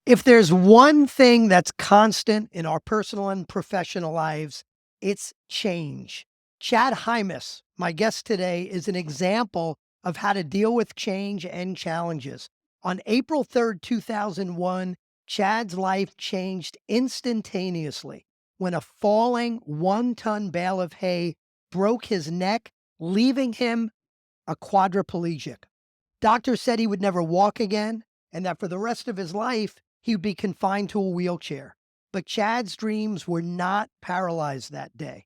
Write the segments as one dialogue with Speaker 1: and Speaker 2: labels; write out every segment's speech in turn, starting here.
Speaker 1: If there's one thing that's constant in our personal and professional lives, it's change. Chad Hymas, my guest today, is an example of how to deal with change and challenges. On April 3rd, 2001, Chad's life changed instantaneously when a falling 1-ton bale of hay broke his neck, leaving him a quadriplegic. Doctors said he would never walk again and that for the rest of his life, he would be confined to a wheelchair. But Chad's dreams were not paralyzed that day.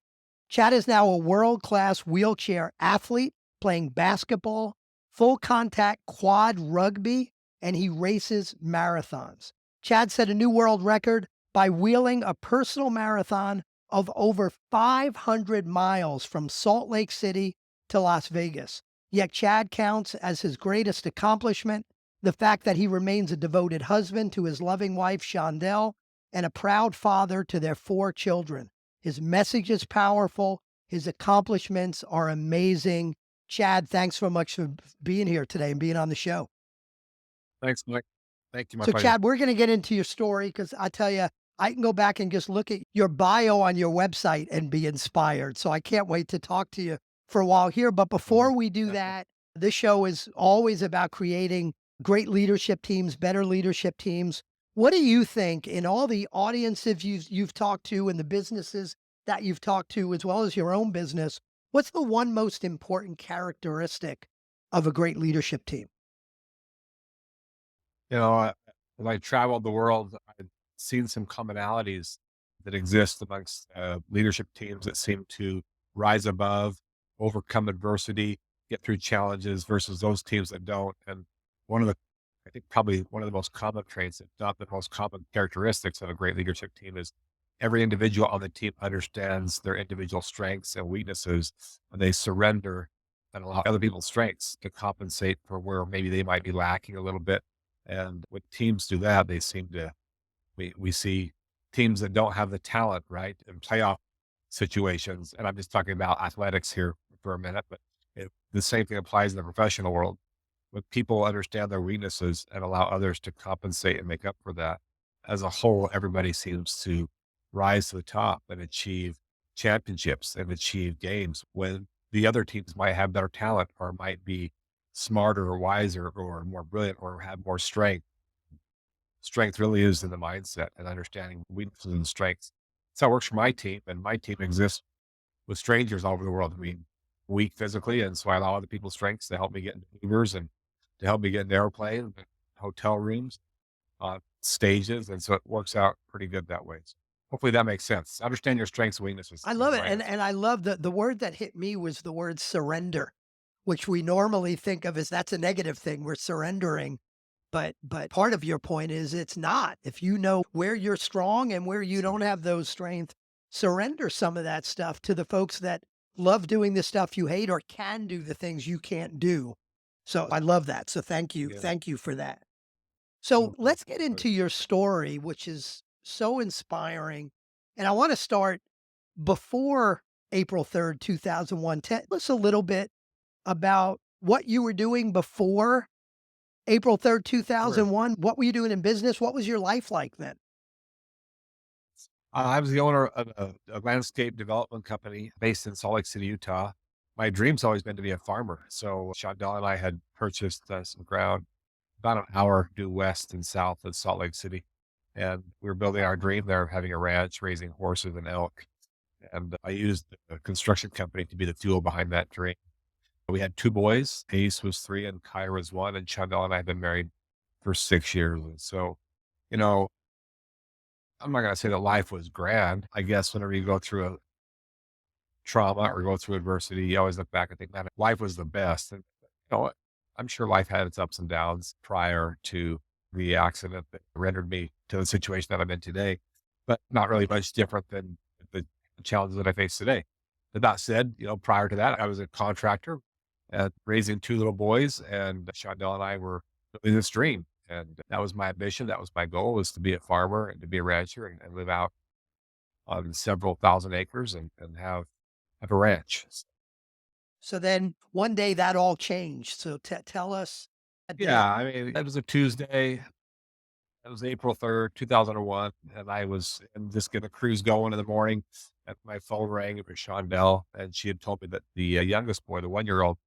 Speaker 1: Chad is now a world class wheelchair athlete playing basketball, full contact quad rugby, and he races marathons. Chad set a new world record by wheeling a personal marathon of over 500 miles from Salt Lake City to Las Vegas. Yet Chad counts as his greatest accomplishment the fact that he remains a devoted husband to his loving wife, Shondell, and a proud father to their 4 children. His message is powerful. His accomplishments are amazing. Chad, thanks so much for being here today and being on the show.
Speaker 2: Thanks, Mike. Thank you. My
Speaker 1: So,
Speaker 2: pleasure.
Speaker 1: Chad, we're going to get into your story because I tell you, I can go back and just look at your bio on your website and be inspired. So, I can't wait to talk to you for a while here. But before we do that, this show is always about creating great leadership teams, better leadership teams. What do you think in all the audiences you've talked to and the businesses that you've talked to, as well as your own business? What's the one most important characteristic of a great leadership team?
Speaker 2: As I traveled the world, I've seen some commonalities that exist amongst leadership teams that seem to rise above, overcome adversity, get through challenges versus those teams that don't. And one of the, I think probably one of the most common traits, if not the most common characteristics of a great leadership team is every individual on the team understands their individual strengths and weaknesses, and they surrender and allow other people's strengths to compensate for where maybe they might be lacking a little bit. And when teams do that, they seem to we see teams that don't have the talent, right, in playoff situations, and I'm just talking about athletics here for a minute, but the same thing applies in the professional world. When people understand their weaknesses and allow others to compensate and make up for that, as a whole, everybody seems to rise to the top and achieve championships and achieve games when the other teams might have better talent or might be smarter or wiser or more brilliant or have more strength. Strength really is in the mindset and understanding weaknesses and strengths. That's how it works for my team. And my team exists with strangers all over the world. I mean, weak physically. And so I allow other people's strengths to help me get into Ubers and to help me get into airplanes, hotel rooms, stages. And so it works out pretty good that way. So hopefully that makes sense. Understand your strengths and weaknesses
Speaker 1: I
Speaker 2: is
Speaker 1: love it,
Speaker 2: my
Speaker 1: and
Speaker 2: answer.
Speaker 1: I love the word that hit me was the word surrender, which we normally think of as that's a negative thing, we're surrendering, but part of your point is it's not. If you know where you're strong and where you don't have those strengths, surrender some of that stuff to the folks that love doing the stuff you hate or can do the things you can't do. So I love that. So thank you.
Speaker 2: Yeah.
Speaker 1: Thank you for that. So
Speaker 2: My
Speaker 1: let's get into
Speaker 2: pleasure.
Speaker 1: your story, which is so inspiring. And I want to start before April 3rd, 2001. Tell us a little bit about what you were doing before April 3rd,
Speaker 2: Sure.
Speaker 1: 2001. What were you doing in business? What was your life like then?
Speaker 2: I was the owner of a landscape development company based in Salt Lake City, Utah. My dream's always been to be a farmer. So Shondell and I had purchased some ground about an hour due west and south of Salt Lake City. And we were building our dream there of having a ranch, raising horses and elk. And I used a construction company to be the fuel behind that dream. We had 2 boys. Ace was 3 and Kai was 1. And Shondell and I had been married for 6 years. And so, you know, I'm not going to say that life was grand. I guess whenever you go through a trauma or go through adversity, you always look back and think, man, life was the best. And what? I'm sure life had its ups and downs prior to the accident that rendered me to the situation that I'm in today, but not really much different than the challenges that I face today. But that said, prior to that, I was a contractor raising 2 little boys, and Shondell and I were living this dream. And that was my ambition. That was my goal, was to be a farmer and to be a rancher and live out on several thousand acres and have a ranch.
Speaker 1: So then one day that all changed. So tell us a day.
Speaker 2: Yeah, I mean, it was a Tuesday. It was April 3rd, 2001, and I was just getting a cruise going in the morning, and my phone rang. It was Shondell, and she had told me that the youngest boy, the 1-year-old,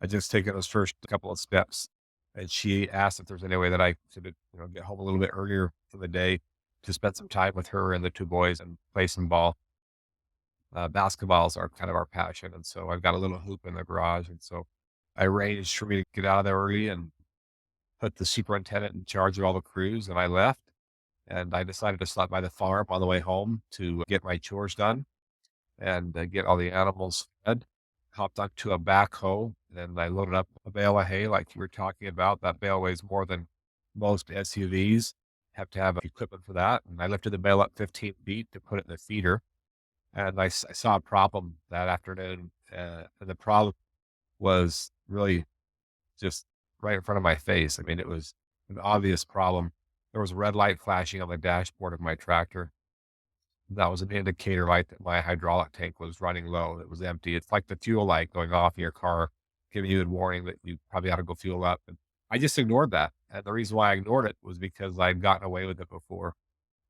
Speaker 2: had just taken his first couple of steps, and she asked if there's any way that I could, get home a little bit earlier for the day to spend some time with her and the 2 boys and play some ball. Basketballs are kind of our passion, and so I've got a little hoop in the garage, and so I arranged for me to get out of there early and put the superintendent in charge of all the crews, and I left, and I decided to stop by the farm on the way home to get my chores done and get all the animals fed. Hopped onto a backhoe, and I loaded up a bale of hay like you were talking about. That bale weighs more than most SUVs. Have to have equipment for that, and I lifted the bale up 15 feet to put it in the feeder, and I saw a problem that afternoon, and the problem was really just right in front of my face. I mean, it was an obvious problem. There was a red light flashing on the dashboard of my tractor. That was an indicator light that my hydraulic tank was running low. It was empty. It's like the fuel light going off in your car, giving you a warning that you probably ought to go fuel up. And I just ignored that. And the reason why I ignored it was because I'd gotten away with it before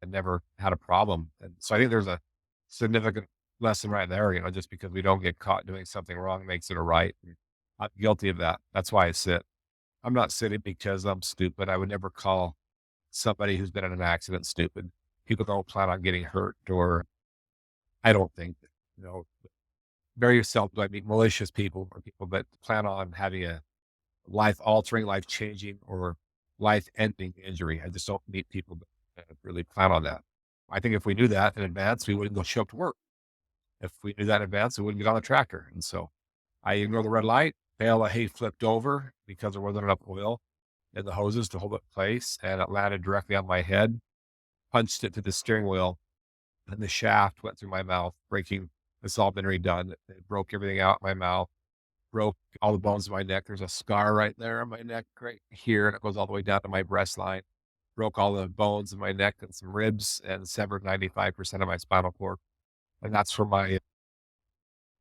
Speaker 2: and never had a problem. And so I think there's a significant lesson right there. Just because we don't get caught doing something wrong makes it a right. And I'm guilty of that. That's why I sit. I'm not sitting because I'm stupid. I would never call somebody who's been in an accident stupid. People don't plan on getting hurt, or I don't think, you know, very seldom do I meet malicious people or people that plan on having a life altering, life changing, or life ending injury. I just don't meet people that really plan on that. I think if we knew that in advance, we wouldn't go show up to work. If we knew that in advance, we wouldn't get on the tractor. And so I ignored the red light. Bale of hay flipped over because there wasn't enough oil in the hoses to hold it in place, and it landed directly on my head, punched it to the steering wheel, and the shaft went through my mouth, breaking. It's all been redone. It broke everything out in my mouth, broke all the bones in my neck. There's a scar right there on my neck, right here, and it goes all the way down to my breast line. Broke all the bones in my neck and some ribs, and severed 95% of my spinal cord. And that's where my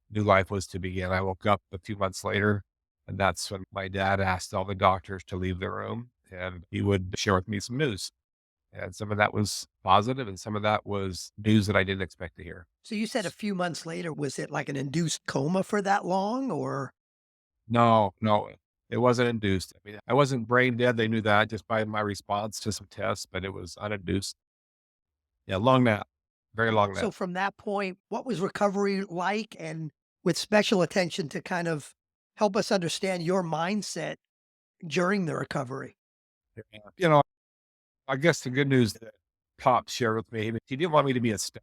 Speaker 2: new life was to begin. I woke up a few months later, and that's when my dad asked all the doctors to leave the room, and he would share with me some news. And some of that was positive, and some of that was news that I didn't expect to hear.
Speaker 1: So you said a few months later, was it like an induced coma for that long or?
Speaker 2: No, no, it wasn't induced. I mean, I wasn't brain dead. They knew that just by my response to some tests, but it was uninduced. Yeah, long nap, very long
Speaker 1: So
Speaker 2: nap.
Speaker 1: from that point, what was recovery like? And with special attention to kind of help us understand your mindset during the recovery.
Speaker 2: Yeah. I guess the good news that Pop shared with me, he didn't want me to be a stat.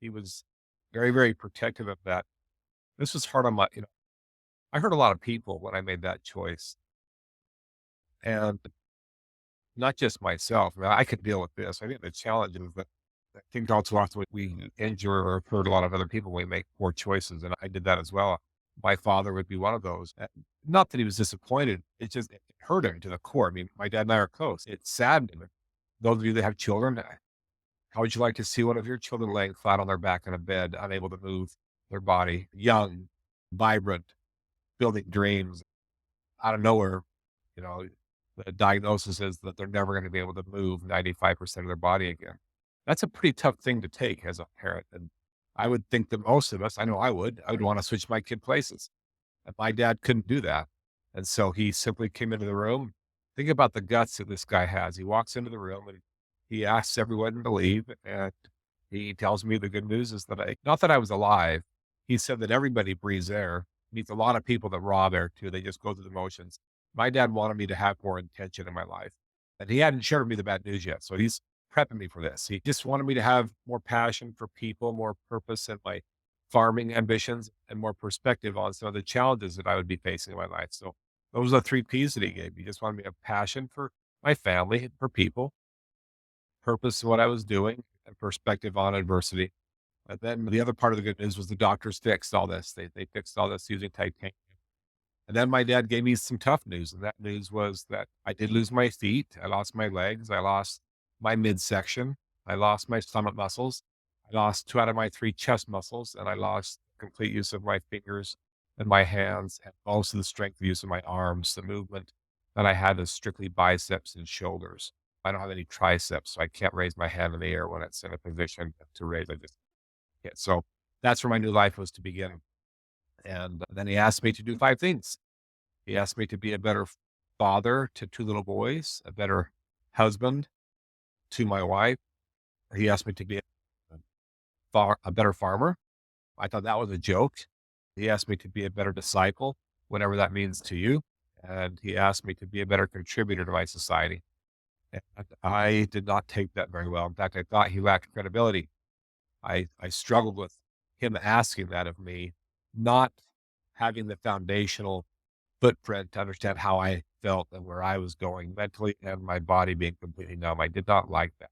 Speaker 2: He was very, very protective of that. This was hard on I heard a lot of people when I made that choice, and not just myself. I mean, I could deal with this. I think the challenge is that I think also often we injure or hurt a lot of other people when we make poor choices, and I did that as well. My father would be one of those. And not that he was disappointed, it hurt him to the core. I mean, my dad and I are close. It saddened him. Those of you that have children, how would you like to see one of your children laying flat on their back in a bed, unable to move their body, young, vibrant, building dreams, out of nowhere, you know, the diagnosis is that they're never going to be able to move 95% of their body again. That's a pretty tough thing to take as a parent. And I would think that most of us, I know I would want to switch my kid places. And my dad couldn't do that. And so he simply came into the room. Think about the guts that this guy has. He walks into the room and he asks everyone to leave. And he tells me the good news is that not that I was alive. He said that everybody breathes air. Meets a lot of people that rob air too. They just go through the motions. My dad wanted me to have more intention in my life. And he hadn't shared with me the bad news yet. So he's prepping me for this. He just wanted me to have more passion for people, more purpose in my farming ambitions, and more perspective on some of the challenges that I would be facing in my life. So those are the 3 Ps that he gave me. He just wanted me to have passion for my family, for people, purpose in what I was doing, and perspective on adversity. And then the other part of the good news was the doctors fixed all this. They fixed all this using titanium. And then my dad gave me some tough news, and that news was that I did lose my feet. I lost my legs. I lost my midsection. I lost my stomach muscles. I lost 2 out of my 3 chest muscles, and I lost complete use of my fingers and my hands, and most of the strength use of my arms. The movement that I had is strictly biceps and shoulders. I don't have any triceps, so I can't raise my hand in the air when it's in a position to raise. I just can't. So that's where my new life was to begin. And then he asked me to do 5 things. He asked me to be a better father to 2 little boys, a better husband to my wife. He asked me to be a better farmer. I thought that was a joke. He asked me to be a better disciple, whatever that means to you. And he asked me to be a better contributor to my society. And I did not take that very well. In fact, I thought he lacked credibility. I struggled with him asking that of me, not having the foundational footprint to understand how I felt and where I was going mentally and my body being completely numb. I did not like that.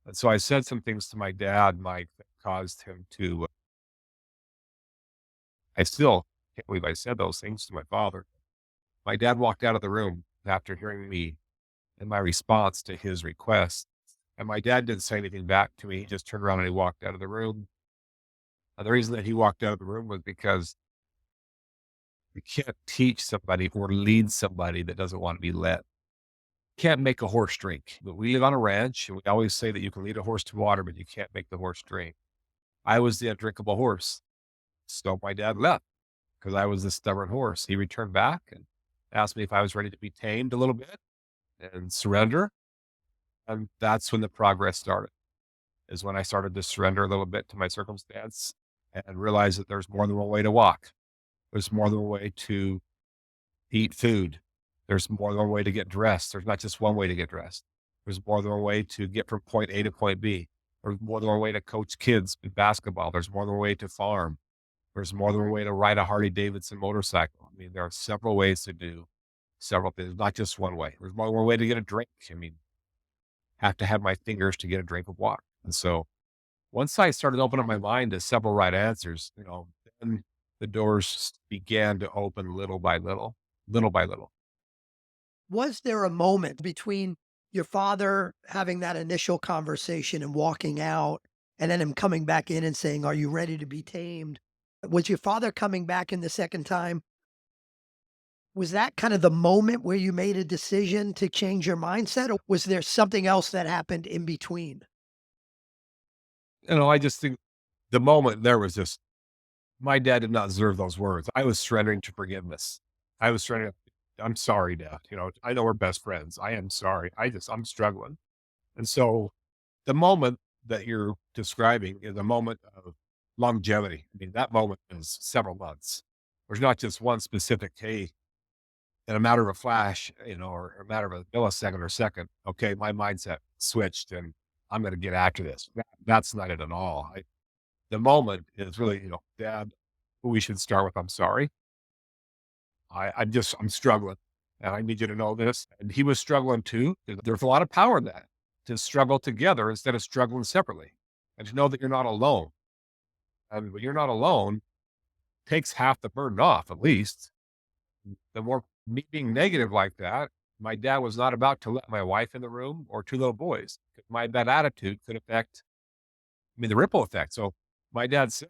Speaker 2: And so I said some things to my dad, Mike, that caused him to, I still can't believe I said those things to my father. My dad walked out of the room after hearing me and my response to his request. And my dad didn't say anything back to me. He just turned around and he walked out of the room. And the reason that he walked out of the room was because you can't teach somebody or lead somebody that doesn't want to be led. You can't make a horse drink. But we live on a ranch, and we always say that you can lead a horse to water, but you can't make the horse drink. I was the undrinkable horse. So my dad left because I was the stubborn horse. He returned back and asked me if I was ready to be tamed a little bit and surrender. And that's when the progress started, is when I started to surrender a little bit to my circumstance and realize that there's more than one way to walk. There's more than one way to eat food. There's more than one way to get dressed. There's not just one way to get dressed. There's more than one way to get from point A to point B. There's more than one way to coach kids in basketball. There's more than one way to farm. There's more than one way to ride a Harley Davidson motorcycle. I mean, there are several ways to do several things, not just one way. There's more than one way to get a drink. I mean, have to have my fingers to get a drink of water. And so once I started opening my mind to several right answers, then the doors began to open little by little, little by little.
Speaker 1: Was there a moment between your father having that initial conversation and walking out, and then him coming back in and saying, "Are you ready to be tamed?" Was your father coming back in the second time? Was that kind of the moment where you made a decision to change your mindset, or was there something else that happened in between?
Speaker 2: I just think the moment there was just, my dad did not deserve those words. I was surrendering to forgiveness. I was surrendering. I'm sorry, Dad. I know we're best friends. I am sorry. I'm struggling. And so the moment that you're describing is a moment of longevity. I mean, that moment is several months. There's not just one specific, hey, in a matter of a flash, or a matter of a millisecond or second, okay, my mindset switched and I'm going to get after this. That's not it at all. The moment is really, Dad, we should start with, I'm sorry. I'm struggling and I need you to know this. And he was struggling too. There's a lot of power in that, to struggle together instead of struggling separately, and to know that you're not alone. And when you're not alone, takes half the burden off, at least. The more me being negative like that, my dad was not about to let my wife in the room or 2 little boys. 'Cause my bad attitude could affect, the ripple effect. So my dad said,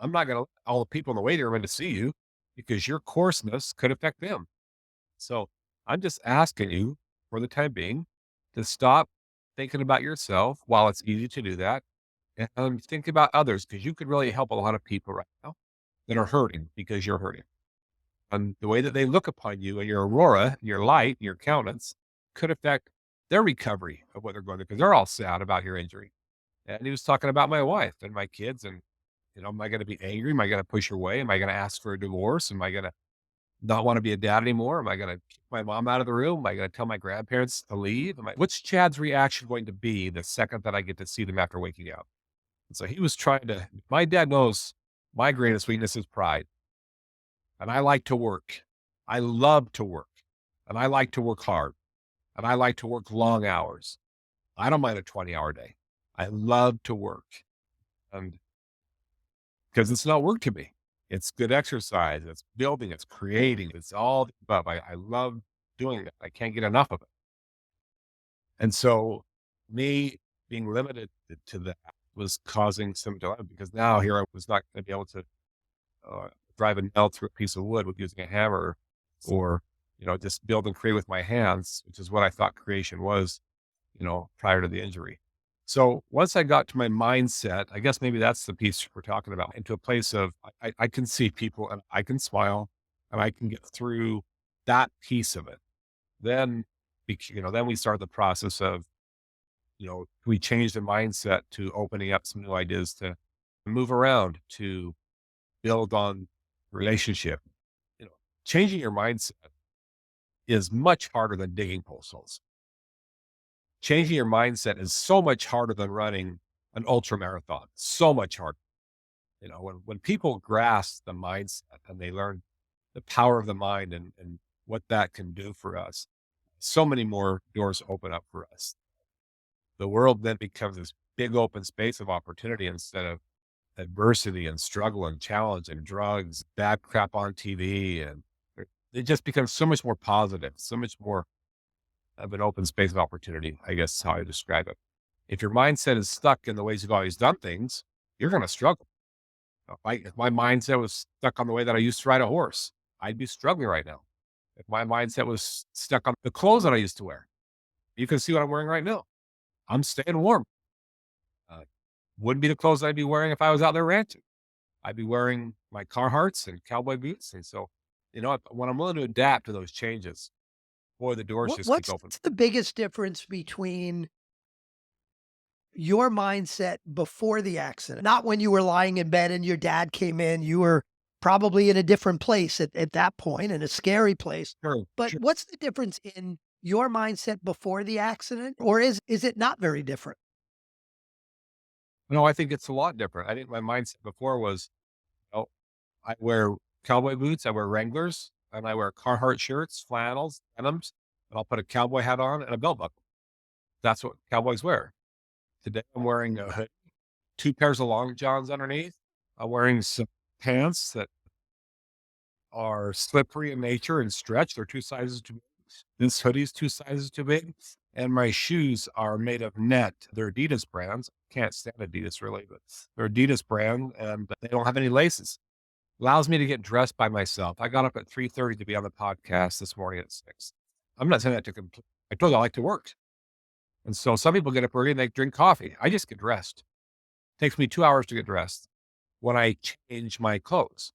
Speaker 2: I'm not going to let all the people in the waiting room in to see you because your coarseness could affect them. So I'm just asking you for the time being to stop thinking about yourself while it's easy to do that, and think about others, because you could really help a lot of people right now that are hurting because you're hurting. And the way that they look upon you and your aurora, your light, your countenance could affect their recovery of what they're going through, because they're all sad about your injury. And he was talking about my wife and my kids. And, am I going to be angry? Am I going to push her away? Am I going to ask for a divorce? Am I going to not want to be a dad anymore? Am I going to kick my mom out of the room? Am I going to tell my grandparents to leave? What's Chad's reaction going to be the second that I get to see them after waking up? And so he was trying to, my dad knows my greatest weakness is pride. And I like to work. I love to work. And I like to work hard. And I like to work long hours. I don't mind a 20-hour day. I love to work. And because it's not work to me. It's good exercise. It's building. It's creating. It's all the above. I love doing it. I can't get enough of it. And so me being limited to that was causing some dilemma, because now here I was not going to be able to drive a nail through a piece of wood with using a hammer, or, just build and create with my hands, which is what I thought creation was. prior to the injury. So once I got to my mindset, I guess maybe that's the piece we're talking about, into a place of I can see people and I can smile and I can get through that piece of it. Then, then we start the process of, we change the mindset to opening up some new ideas to move around, to build on relationship. You know, Changing your mindset is much harder than digging post holes. Changing your mindset is so much harder than running an ultra marathon. So much harder. When people grasp the mindset and they learn the power of the mind and what that can do for us, so many more doors open up for us. The world then becomes this big open space of opportunity instead of adversity and struggle and challenge and drugs, bad crap on TV. And it just becomes so much more positive, so much more of an open space of opportunity, I guess is how I describe it. If your mindset is stuck in the ways you've always done things, you're going to struggle. If my mindset was stuck on the way that I used to ride a horse, I'd be struggling right now. If my mindset was stuck on the clothes that I used to wear, you can see what I'm wearing right now. I'm staying warm. Uh, wouldn't be the clothes I'd be wearing if I was out there ranching. I'd be wearing my Carhartts and cowboy boots. And so, when I'm willing to adapt to those changes, boy, the doors just keep
Speaker 1: What's
Speaker 2: open.
Speaker 1: the biggest difference between your mindset before the accident? Not when you were lying in bed and your dad came in, you were probably in a different place at that point, in a scary place.
Speaker 2: Sure,
Speaker 1: But
Speaker 2: sure.
Speaker 1: what's the difference in your mindset before the accident? Or is it not very different?
Speaker 2: No, I think it's a lot different. I think my mindset before was, oh, I wear cowboy boots, I wear Wranglers, and I wear Carhartt shirts, flannels, denims, and I'll put a cowboy hat on and a belt buckle. That's what cowboys wear. Today, I'm wearing a hood, two pairs of long johns underneath. I'm wearing some pants that are slippery in nature and stretch. They're two sizes too big. This hoodie's two sizes too big. And my shoes are made of net. They're Adidas brands. Can't stand Adidas really, but they're Adidas brand and they don't have any laces. Allows me to get dressed by myself. I got up at 3:30 to be on the podcast this morning at 6. I'm not saying that to complete. I told you I like to work. And so some people get up early and they drink coffee. I just get dressed. It takes me 2 hours to get dressed when I change my clothes,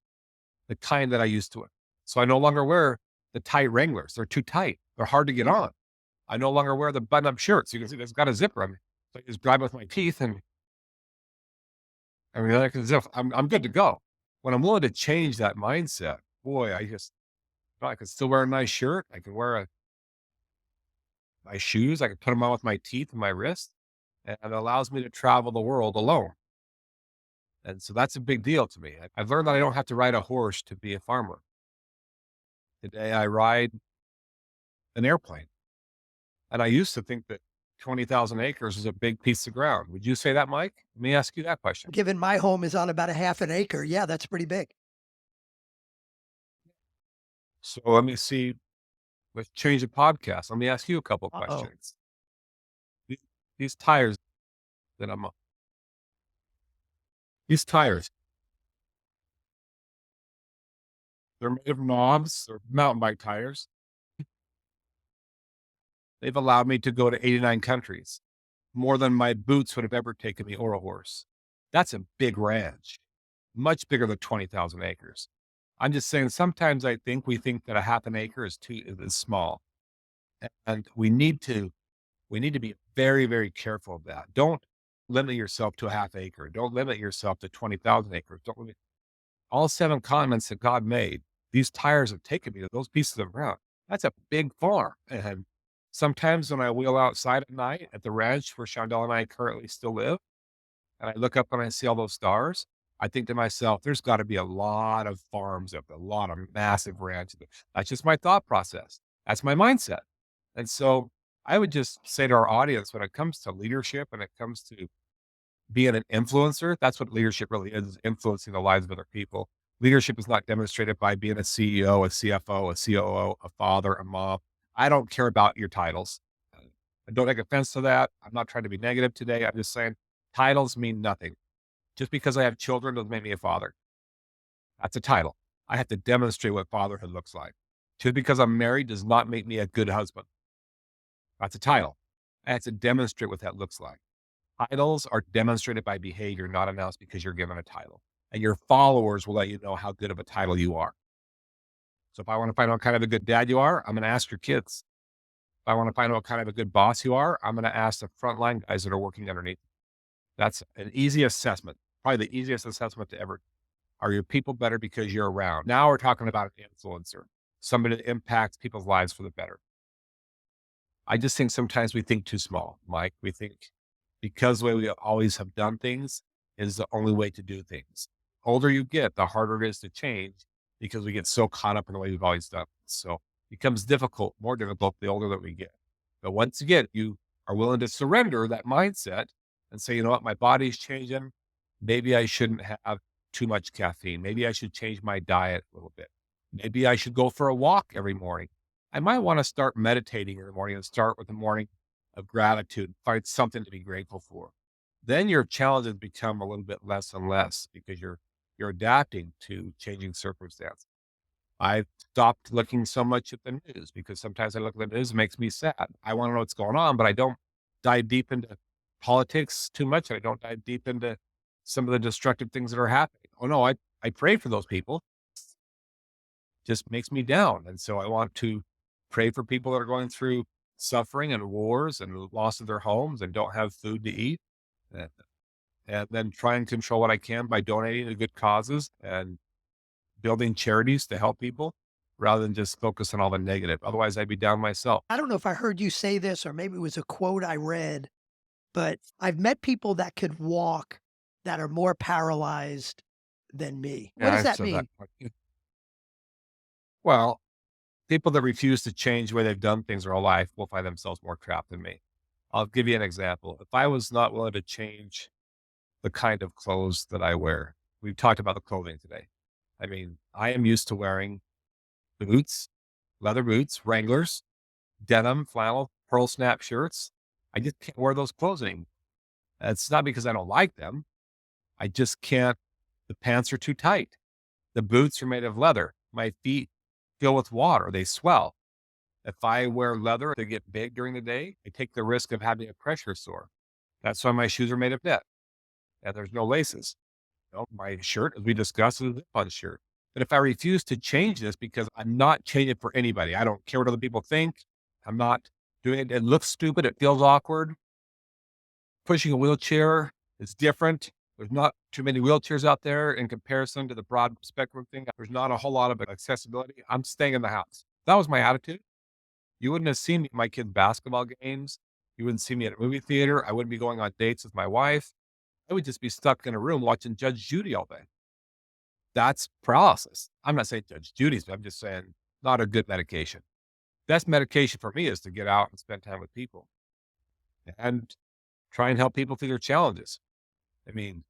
Speaker 2: the kind that I used to wear. So I no longer wear the tight Wranglers. They're too tight. They're hard to get on. I no longer wear the button-up shirts. You can see it's got a zipper. So I just grab it with my teeth and I can zip. I'm good to go. When I'm willing to change that mindset, boy, I can still wear a nice shirt. I can wear my shoes. I can put them on with my teeth and my wrist, and it allows me to travel the world alone. And so that's a big deal to me. I've learned that I don't have to ride a horse to be a farmer. Today, I ride an airplane. And I used to think that 20,000 acres is a big piece of ground. Would you say that, Mike? Let me ask you that question.
Speaker 1: Given my home is on about a half an acre, yeah, that's pretty big.
Speaker 2: So let me see. Let's change the podcast. Let me ask you a couple
Speaker 1: Uh-oh.
Speaker 2: questions. These, these tires that I'm on, these tires, they're made of knobs. They're mountain bike tires. They've allowed me to go to 89 countries, more than my boots would have ever taken me or a horse. That's a big ranch, much bigger than 20,000 acres. I'm just saying, sometimes we think that a half an acre is small. And we need to be very, very careful of that. Don't limit yourself to a half acre. Don't limit yourself to 20,000 acres. Don't limit all 7 continents that God made. These tires have taken me to those pieces of ground. That's a big farm. And sometimes when I wheel outside at night at the ranch where Chandel and I currently still live, and I look up and I see all those stars, I think to myself, there's got to be a lot of farms up, a lot of massive ranches. That's just my thought process. That's my mindset. And so I would just say to our audience, when it comes to leadership and it comes to being an influencer, that's what leadership really is influencing the lives of other people. Leadership is not demonstrated by being a CEO, a CFO, a COO, a father, a mom. I don't care about your titles. I don't take offense to that. I'm not trying to be negative today. I'm just saying titles mean nothing. Just because I have children doesn't make me a father. That's a title. I have to demonstrate what fatherhood looks like. Just because I'm married does not make me a good husband. That's a title. I have to demonstrate what that looks like. Titles are demonstrated by behavior, not announced because you're given a title. And your followers will let you know how good of a title you are. So if I want to find out what kind of a good dad you are, I'm going to ask your kids. If I want to find out what kind of a good boss you are, I'm going to ask the frontline guys that are working underneath. That's an easy assessment, probably the easiest assessment to ever. Are your people better because you're around? Now we're talking about an influencer, somebody that impacts people's lives for the better. I just think sometimes we think too small, Mike. We think because the way we always have done things is the only way to do things. Older you get, the harder it is to change because we get so caught up in the way we've always done. So it becomes difficult, more difficult the older that we get. But once again, you are willing to surrender that mindset and say, you know what, my body's changing. Maybe I shouldn't have too much caffeine. Maybe I should change my diet a little bit. Maybe I should go for a walk every morning. I might want to start meditating in the morning and start with the morning of gratitude, find something to be grateful for. Then your challenges become a little bit less and less because you're adapting to changing circumstances. I've stopped looking so much at the news because sometimes I look at the news, it makes me sad. I want to know what's going on, but I don't dive deep into politics too much. I don't dive deep into some of the destructive things that are happening. Oh no, I pray for those people. Just makes me down. And so I want to pray for people that are going through suffering and wars and loss of their homes and don't have food to eat. And, and then try and control what I can by donating to good causes and building charities to help people rather than just focus on all the negative. Otherwise, I'd be down myself.
Speaker 1: I don't know if I heard you say this or maybe it was a quote I read, but I've met people that could walk that are more paralyzed than me. What
Speaker 2: Yeah,
Speaker 1: does
Speaker 2: I've
Speaker 1: that
Speaker 2: said that.
Speaker 1: mean?
Speaker 2: Well, people that refuse to change the way they've done things their whole life will find themselves more trapped than me. I'll give you an example. If I was not willing to change the kind of clothes that I wear, we've talked about the clothing today. I mean, I am used to wearing boots, leather boots, Wranglers, denim, flannel, pearl snap shirts. I just can't wear those clothes anymore. It's not because I don't like them. I just can't. The pants are too tight. The boots are made of leather. My feet fill with water. They swell. If I wear leather, they get big during the day. I take the risk of having a pressure sore. That's why my shoes are made of knit and there's no laces. You know, my shirt, as we discussed, is a zip-on shirt. But if I refuse to change this because I'm not changing it for anybody, I don't care what other people think. I'm not doing it. It looks stupid. It feels awkward. Pushing a wheelchair is different. There's not too many wheelchairs out there in comparison to the broad spectrum thing. There's not a whole lot of accessibility. I'm staying in the house. That was my attitude. You wouldn't have seen me at my kids' basketball games. You wouldn't see me at a movie theater. I wouldn't be going on dates with my wife. I would just be stuck in a room watching Judge Judy all day. That's paralysis. I'm not saying Judge Judy's, but I'm just saying not a good medication. Best medication for me is to get out and spend time with people and try and help people through their challenges. I mean,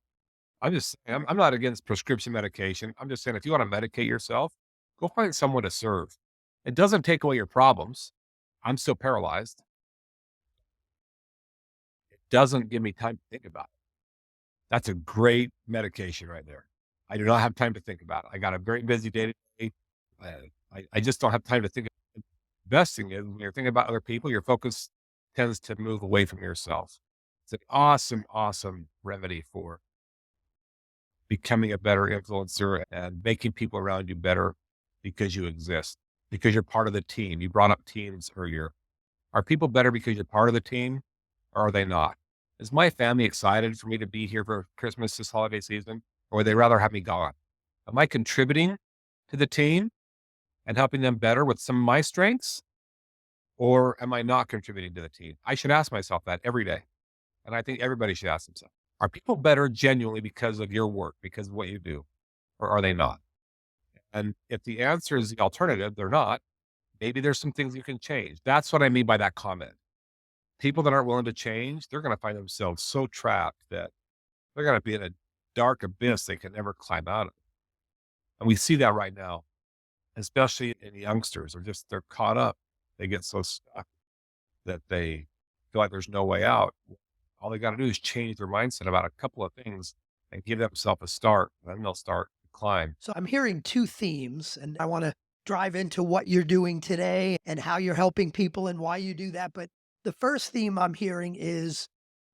Speaker 2: I'm not against prescription medication. I'm just saying if you want to medicate yourself, go find someone to serve. It doesn't take away your problems. I'm still paralyzed. It doesn't give me time to think about it. That's a great medication right there. I do not have time to think about it. I got a very busy day today. I just don't have time to think. Best thing is when you're thinking about other people, your focus tends to move away from yourself. It's an awesome, awesome remedy for becoming a better influencer and making people around you better because you exist, because you're part of the team. You brought up teams earlier. Are people better because you're part of the team or are they not? Is my family excited for me to be here for Christmas this holiday season or would they rather have me gone? Am I contributing to the team and helping them better with some of my strengths or am I not contributing to the team? I should ask myself that every day. And I think everybody should ask themselves, are people better genuinely because of your work, because of what you do, or are they not? And if the answer is the alternative, they're not, maybe there's some things you can change. That's what I mean by that comment. People that aren't willing to change, they're going to find themselves so trapped that they're going to be in a dark abyss they can never climb out of. And we see that right now, especially in youngsters, they're caught up. They get so stuck that they feel like there's no way out. All they got to do is change their mindset about a couple of things and give themselves a start. Then they'll start to climb.
Speaker 1: So I'm hearing two themes, and I want to drive into what you're doing today and how you're helping people and why you do that. But The first theme I'm hearing is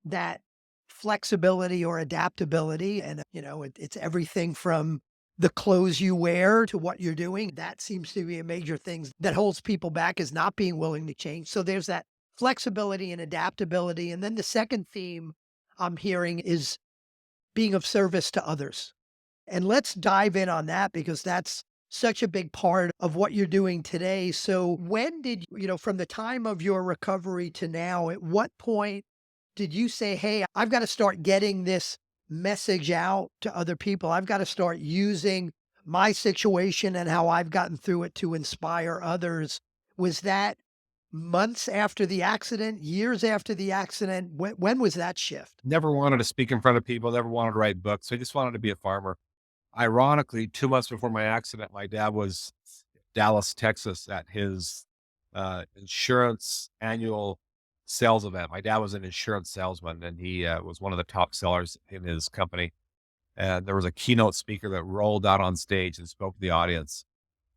Speaker 1: that flexibility or adaptability. And, it's everything from the clothes you wear to what you're doing. That seems to be a major thing that holds people back, is not being willing to change. So there's that flexibility and adaptability. And then the second theme I'm hearing is being of service to others. And let's dive in on that because that's such a big part of what you're doing today. So, when did from the time of your recovery to now, at what point did you say, hey, I've got to start getting this message out to other people? I've got to start using my situation and how I've gotten through it to inspire others. Was that months after the accident, years after the accident? When was that shift?
Speaker 2: Never wanted to speak in front of people, never wanted to write books. I just wanted to be a farmer. Ironically, 2 months before my accident, my dad was in Dallas, Texas at his insurance annual sales event. My dad was an insurance salesman, and he was one of the top sellers in his company. And there was a keynote speaker that rolled out on stage and spoke to the audience.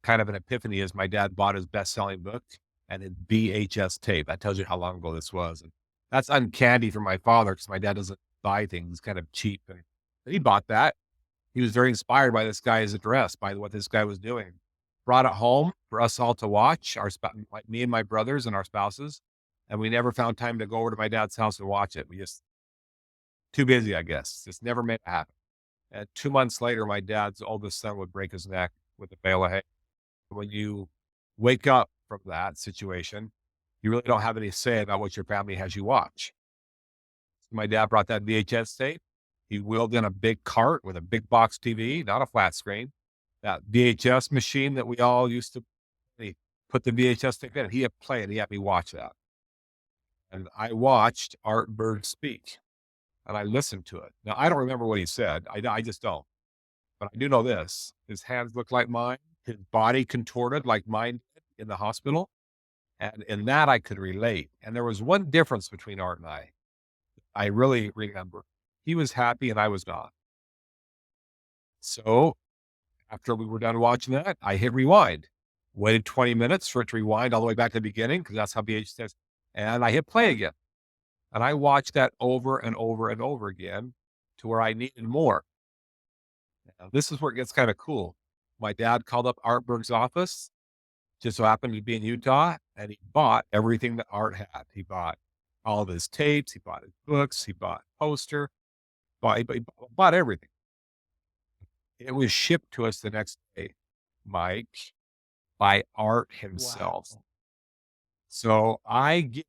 Speaker 2: Kind of an epiphany is my dad bought his best-selling book and in VHS tape. That tells you how long ago this was. And that's uncanny for my father because my dad doesn't buy things kind of cheap. And he bought that. He was very inspired by this guy's address, by what this guy was doing. Brought it home for us all to watch, like me and my brothers and our spouses. And we never found time to go over to my dad's house and watch it. We just too busy, I guess. Just never made it happen. And 2 months later, my dad's oldest son would break his neck with a bale of hay. When you wake up from that situation, you really don't have any say about what your family has you watch. So my dad brought that VHS tape. He wheeled in a big cart with a big box TV, not a flat screen. That VHS machine that we all used to put the VHS tape in. He had play it. He had me watch that. And I watched Art Berg speak and I listened to it. Now, I don't remember what he said. I just don't. But I do know this. His hands looked like mine. His body contorted like mine did in the hospital. And in that, I could relate. And there was one difference between Art and I really remember. He was happy and I was not. So after we were done watching that, I hit rewind. Waited 20 minutes for it to rewind all the way back to the beginning because that's how VHS says. And I hit play again. And I watched that over and over and over again to where I needed more. Now, this is where it gets kind of cool. My dad called up Art Berg's office, just so happened to be in Utah, and he bought everything that Art had. He bought all of his tapes, he bought his books, he bought a poster, he bought everything. It was shipped to us the next day, Mike, by Art himself.
Speaker 1: Wow.
Speaker 2: So I get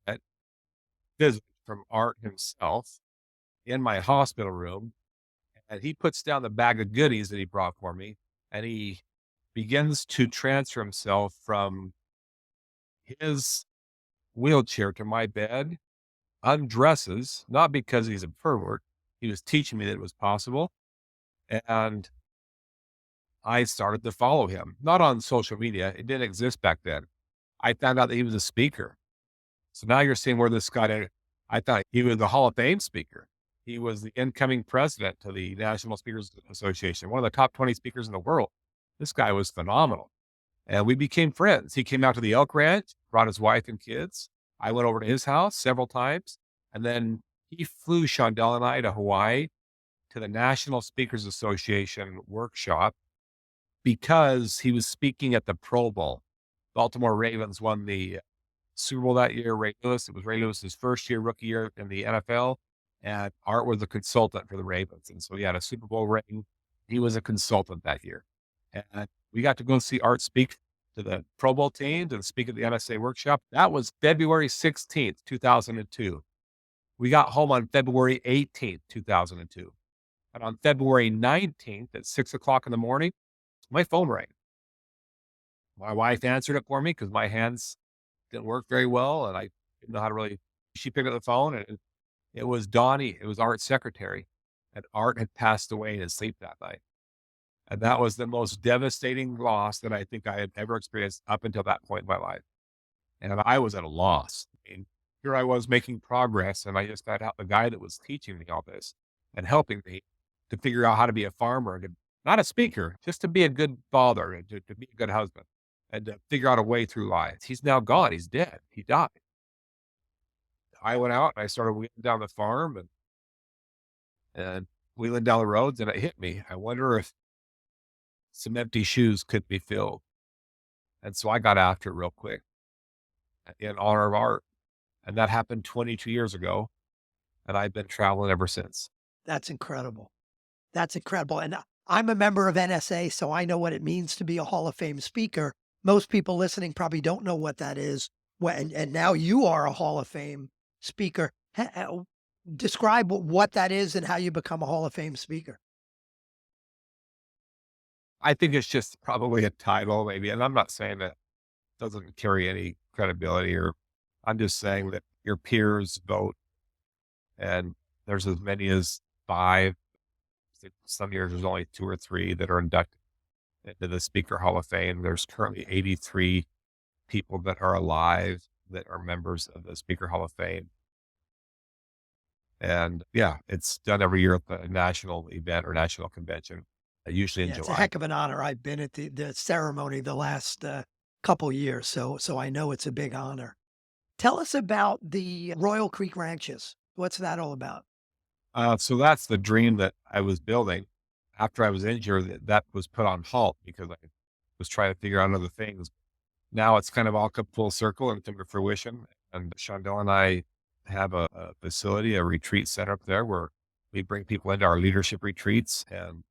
Speaker 2: visit from Art himself in my hospital room, and he puts down the bag of goodies that he brought for me, and he begins to transfer himself from his wheelchair to my bed, undresses, not because he's a pervert. He was teaching me that it was possible. And I started to follow him, not on social media. It didn't exist back then. I found out that he was a speaker. So now you're seeing where this got. I thought he was the Hall of Fame speaker. He was the incoming president to the National Speakers Association, one of the top 20 speakers in the world. This guy was phenomenal. And we became friends. He came out to the elk ranch, brought his wife and kids. I went over to his house several times. And then he flew Shondell and I to Hawaii to the National Speakers Association workshop because he was speaking at the Pro Bowl. Baltimore Ravens won the Super Bowl that year. Ray Lewis, it was Ray Lewis's first year, rookie year in the NFL. And Art was a consultant for the Ravens. And so he had a Super Bowl ring. He was a consultant that year. And we got to go and see Art speak to the Pro Bowl teams and speak at the NSA workshop. That was February 16th, 2002. We got home on February 18th, 2002. And on February 19th at 6:00 in the morning, my phone rang. My wife answered it for me because my hands didn't work very well. And I didn't know how to really, she picked up the phone and it was Donnie. It was Art's secretary. And Art had passed away in his sleep that night. And that was the most devastating loss that I think I had ever experienced up until that point in my life. And I was at a loss. I mean, here I was making progress, and I just found out the guy that was teaching me all this and helping me to figure out how to be a farmer, not a speaker, just to be a good father and to be a good husband and to figure out a way through life. He's now gone. He's dead. He died. I went out and I started wheeling down the farm and wheeling down the roads, and it hit me. I wonder if some empty shoes could be filled. And so I got after it real quick in honor of art. And that happened 22 years ago. And I've been traveling ever since.
Speaker 1: That's incredible. That's incredible. And I'm a member of NSA, so I know what it means to be a Hall of Fame speaker. Most people listening probably don't know what that is. And now you are a Hall of Fame speaker. Describe what that is and how you become a Hall of Fame speaker.
Speaker 2: I think it's just probably a title, maybe. And I'm not saying that doesn't carry any credibility, or I'm just saying that your peers vote, and there's as many as five. Some years there's only two or three that are inducted into the Speaker Hall of Fame. There's currently 83 people that are alive that are members of the Speaker Hall of Fame. And yeah, it's done every year at the national event or national convention, usually in
Speaker 1: Yeah, it's a
Speaker 2: July.
Speaker 1: heck of an honor. I've been at the ceremony the last couple years, so I know it's a big honor. Tell us about the Royal Creek Ranches. What's that all about?
Speaker 2: So that's the dream that I was building. After I was injured, that was put on halt because I was trying to figure out other things. Now it's kind of all come full circle and come to fruition. And Shondell and I have a facility, a retreat center up there where we bring people into our leadership retreats and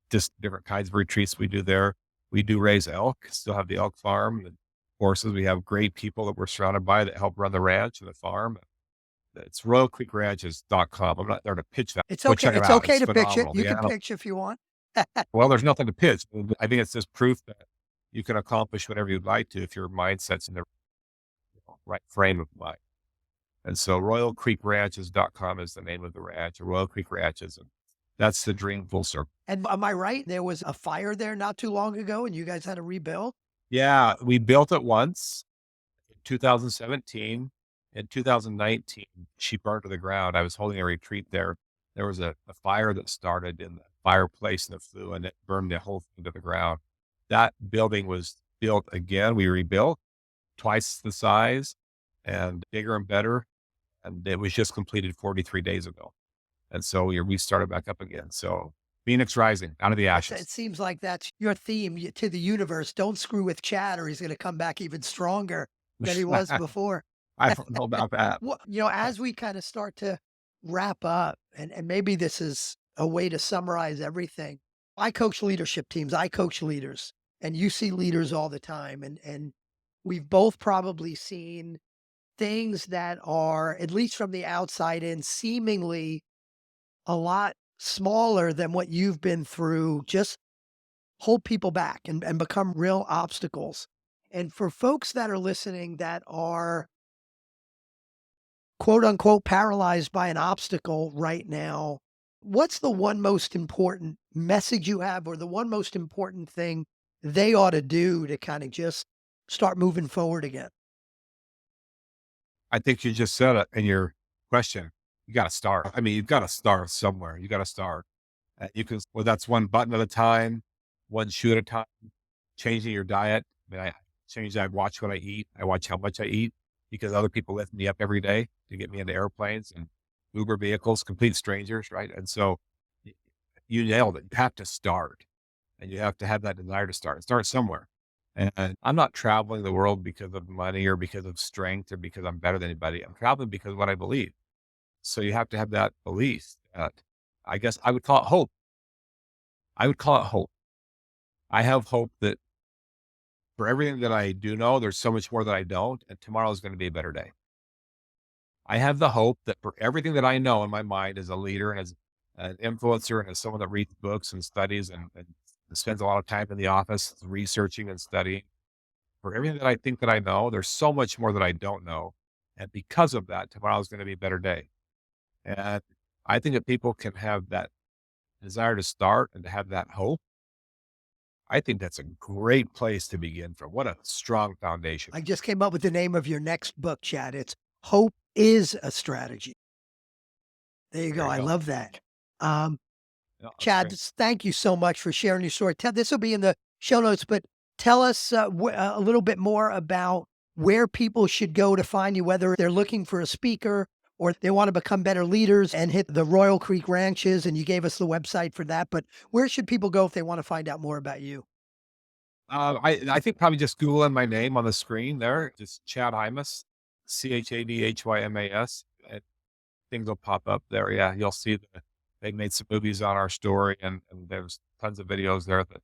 Speaker 2: just different kinds of retreats we do there. We do raise elk, still have the elk farm and horses. We have great people that we're surrounded by that help run the ranch and the farm. It's royalcreekranches.com. I'm not there to pitch that.
Speaker 1: It's
Speaker 2: Go
Speaker 1: okay.
Speaker 2: check it
Speaker 1: It's
Speaker 2: out.
Speaker 1: okay
Speaker 2: It's
Speaker 1: to pitch it.
Speaker 2: phenomenal.
Speaker 1: You
Speaker 2: The
Speaker 1: can
Speaker 2: animal.
Speaker 1: pitch if you want.
Speaker 2: Well, there's nothing to pitch. I think it's just proof that you can accomplish whatever you'd like to if your mindset's in the right frame of mind. And so royalcreekranches.com is the name of the ranch, or Royal Creek Ranches. And that's the dream full circle.
Speaker 1: And am I right? There was a fire there not too long ago, and you guys had to rebuild.
Speaker 2: Yeah, we built it once in 2017. In 2019, she burned to the ground. I was holding a retreat there. There was a fire that started in the fireplace in the flue, and it burned the whole thing to the ground. That building was built again. We rebuilt twice the size and bigger and better. And it was just completed 43 days ago. And so we started back up again. So Phoenix rising out of the
Speaker 1: It
Speaker 2: ashes.
Speaker 1: seems like that's your theme to the universe. Don't screw with Chad, or he's going to come back even stronger than he was before.
Speaker 2: I don't know about that.
Speaker 1: Well, as we kind of start to wrap up, and maybe this is a way to summarize everything. I coach leadership teams, I coach leaders, and you see leaders all the time. And we've both probably seen things that are, at least from the outside in, seemingly a lot smaller than what you've been through, just hold people back and become real obstacles. And for folks that are listening that are quote unquote paralyzed by an obstacle right now, what's the one most important message you have, or the one most important thing they ought to do to kind of just start moving forward again?
Speaker 2: I think you just said it in your question. You got to start. I mean, you've got to start somewhere. You got to start. You can, well, that's one button at a time, one shoe at a time, changing your diet. I mean, I watch what I eat. I watch how much I eat because other people lift me up every day to get me into airplanes and Uber vehicles, complete strangers, right? And so you nailed it. You have to start, and you have to have that desire to start. Start somewhere. And I'm not traveling the world because of money or because of strength or because I'm better than anybody. I'm traveling because of what I believe. So you have to have that belief that, I guess I would call it hope. I would call it hope. I have hope that for everything that I do know, there's so much more that I don't, and tomorrow is going to be a better day. I have the hope that for everything that I know in my mind as a leader and as an influencer and as someone that reads books and studies and spends a lot of time in the office researching and studying, for everything that I think that I know, there's so much more that I don't know. And because of that, tomorrow is going to be a better day. And I think that people can have that desire to start and to have that hope. I think that's a great place to begin from. What a strong foundation.
Speaker 1: I just came up with the name of your next book, Chad. It's Hope is a Strategy. There you go.
Speaker 2: There you
Speaker 1: I
Speaker 2: go.
Speaker 1: love that.
Speaker 2: Yeah, that's
Speaker 1: Chad,
Speaker 2: great.
Speaker 1: thank you so much for sharing your story. This will be in the show notes, but tell us a little bit more about where people should go to find you, whether they're looking for a speaker or they want to become better leaders and hit the Royal Creek Ranches. And you gave us the website for that. But where should people go if they want to find out more about you?
Speaker 2: I think probably just Googling my name on the screen there, just Chad Hymas, Chadhymas, and things will pop up there. Yeah, you'll see they made some movies on our story, and there's tons of videos there that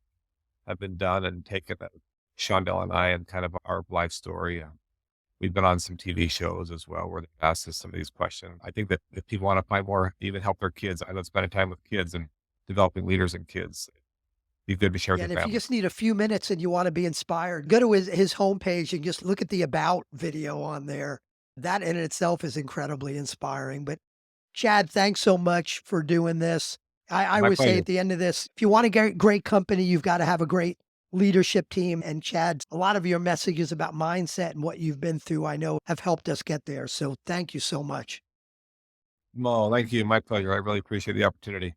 Speaker 2: have been done and taken of Shondell and I and kind of our life story. We've been on some TV shows as well where they ask us some of these questions. I think that if people want to find more, even help their kids, I love spending time with kids and developing leaders and kids. Be good to share with
Speaker 1: Yeah,
Speaker 2: your
Speaker 1: and if you
Speaker 2: family.
Speaker 1: just need a few minutes and you want to be inspired, go to his homepage and just look at the about video on there. That in itself is incredibly inspiring. But Chad, thanks so much for doing this. I
Speaker 2: My
Speaker 1: always say
Speaker 2: pleasure.
Speaker 1: at the end of this, if you want to get great company, you've got to have a great leadership team. And Chad, a lot of your messages about mindset and what you've been through, I know have helped us get there. So thank you so much.
Speaker 2: Well, thank you. My pleasure. I really appreciate the opportunity.